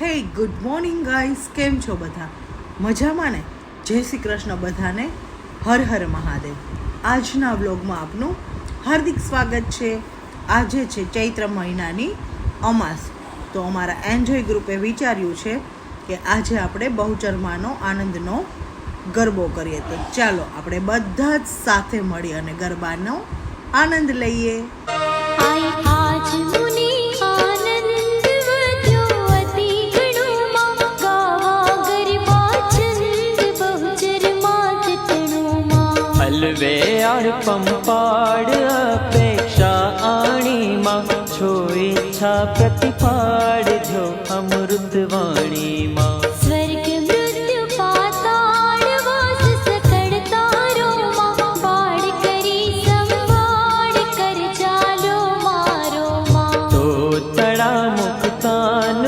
હે good morning guys, કેમ છો બધા? મજામાં ને? જય શ્રી કૃષ્ણ બધાને. હર હર મહાદેવ. આજના વ્લોગમાં આપનું હાર્દિક સ્વાગત છે. આજે છે ચૈત્ર મહિનાની અમાસ. તો અમારા એન્જોય ગ્રુપે વિચાર્યું છે કે આજે આપણે બહુચરમાનો આનંદનો ગરબો કરીએ. તો ચાલો આપણે બધા જ સાથે મળી અને ગરબાનો આનંદ લઈએ. हलवे और पंपाड़ अपेक्षा आणी माँ छो इच्छा प्रतिपाड़ जो अमृत वाणी माँ स्वर्ग मृत्यु पाताल वास सकड़ तारो माँ बाढ़ करी संवाड़ कर चालो मारो माँ तो तड़ा मुक्तान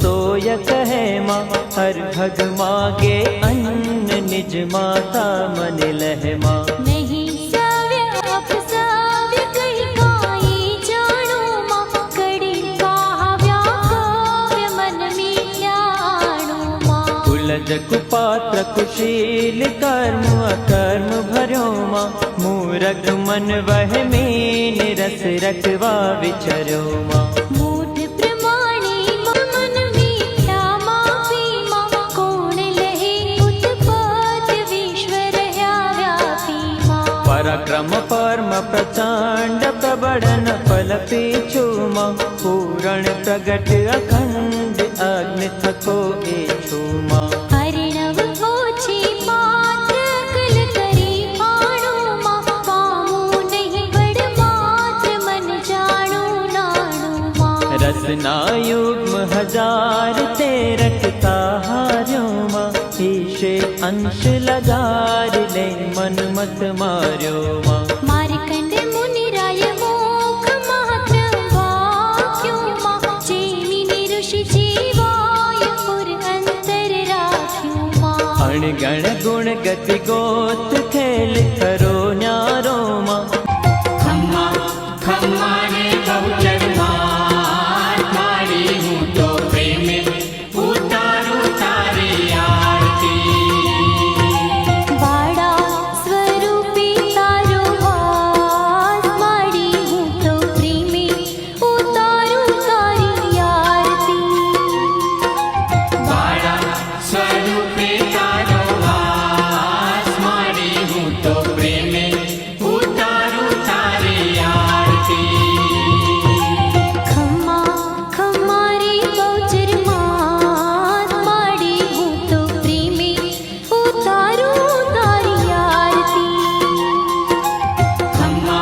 तो य कहे माँ हर भग मागे अन्न निज माता मन लह माँ नहीं सव्य अपसव्य कही काई जानो माँ कड़ी काव्या काव्य मन मिल्याणो माँ कुलज कुपात्र कुशील कर्म अकर्म भरो माँ मूरख मन वह मीन रस रखवा विचरो माँ मूठ प्रमाणी मन मीठा मापी माँ कोण लहे उत्पत्ति विश्व रह्या व्यापी माँ पराक्रम परम प्रचंड प्रबड़न फल पीछू माँ पूरण प्रगट अखंड अग्नि थको एछू माँ हरिणव ओछी पात्र अकल करी पाणो माँ पामू नहीं बड़ मात्र मन जाणो नाणो माँ रसना युग्म हजार ते रखता हार्यो माँ ईशे अंश लगार ले मन मत मार्यो माँ मारकंड मुनि राय मोख मात्र वाक्यो माँ जेमिनी ऋषि जीवाय पुर अंतर राख्यो माँ अणगण गुण गति गोत खेल करो न्यारो माँ खम्मा खम्मा ने बहुचर मार मारी हूँ तो प्रेमे उतारू तारी आरती बाड़ा स्वरूपी तारो वास माड़ी हूँ तो प्रेमी उतारू तारी आरती बाड़ा स्वरूपे तारो वास मारी हूँ तो प्रेमे उतारू तारी आरती खम्मा खम्मारी बहुचर मात माड़ी हूँ तो प्रेमी उतारू तारी आरती खम्मा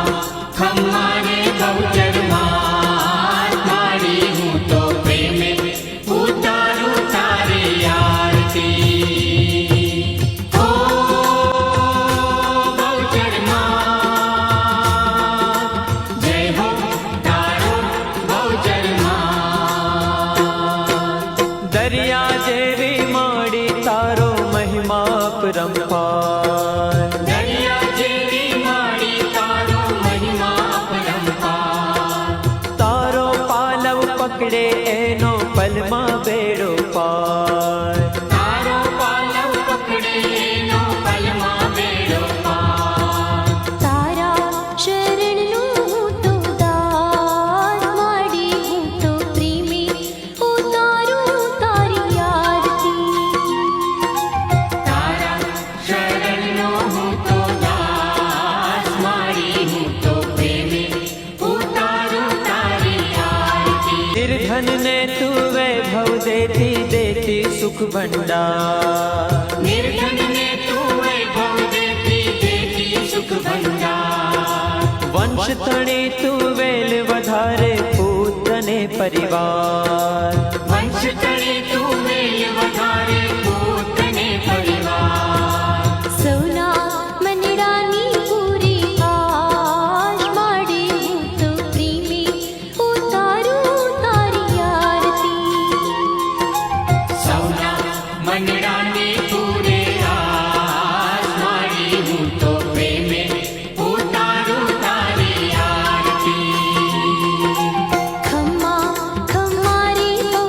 खम्मा ने बहुचर मार मारी हूँ तो प्रेमे उतारू तारी आरती ओ बहुचर मात जय हो तारो बहुचर मात दरिया जेवी माड़ी तारो महिमा परम्पार दरिया जेवी माड़ी तारो महिमा परम्पार तारो पालव पकड़े एनो पलमा बेड़ो पार तारो पालव पकड़े नो पलमा बेड़ो पार तारा शरण नु हूँ तो दास माड़ी हूँ तो प्रेमी उतारू तारी आरती तारा शरण नो हूँ तो दास मारी हूँ तो प्रेमी उतारू तारी आरती निर्धन ने तू वैभव देती देती सुख भंडार निर्धन ने तू वैभव देती देती सुख भंडार वंश तणी तू वेल वधारे पुत्र ने परिवार वंश तणी तू मेल वधारे पुत्र ने परिवार सौना मनडानी पूरी आश माड़ी हूँ तो प्रेमी उतारू तारी आरती सौना मनडाने पूरे आस मारी हूँ तो प्रेमे उतारू तारी आरती खम्मा खम्मारी बहु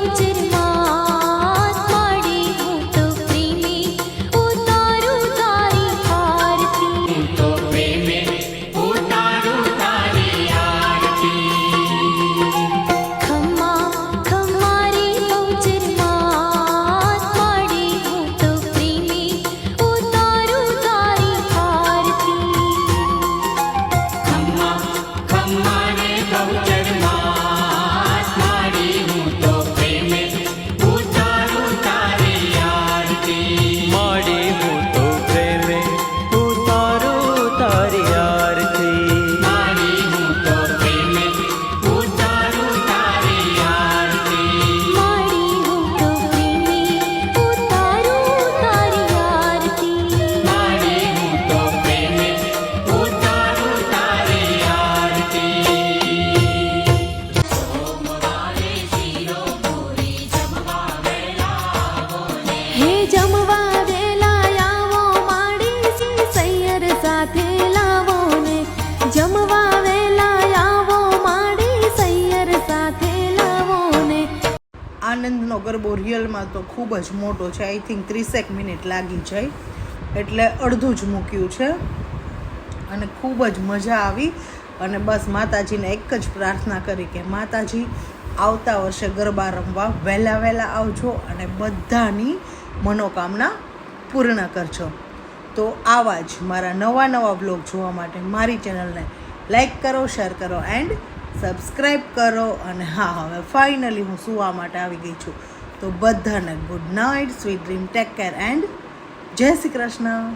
આનંદનો ગરબો રિયલમાં તો ખૂબ જ મોટો છે. આઈ થિંક 30 મિનિટ લાગી જાય, એટલે અડધું જ મૂક્યું છે. અને ખૂબ જ મજા આવી. અને બસ માતાજીને એક જ પ્રાર્થના કરી કે માતાજી આવતા વર્ષે ગરબા રમવા વહેલા આવજો અને બધાની મનોકામના પૂર્ણ કરજો. તો આવા જ મારા નવા બ્લોગ જોવા માટે મારી ચેનલને લાઈક કરો, શેર કરો એન્ડ સબસ્ક્રાઈબ કરો. અને હા, હવે ફાઇનલી હું સૂવા માટે આવી ગઈ છું. તો બધાને good night, sweet dream, take care and જય શ્રી કૃષ્ણ.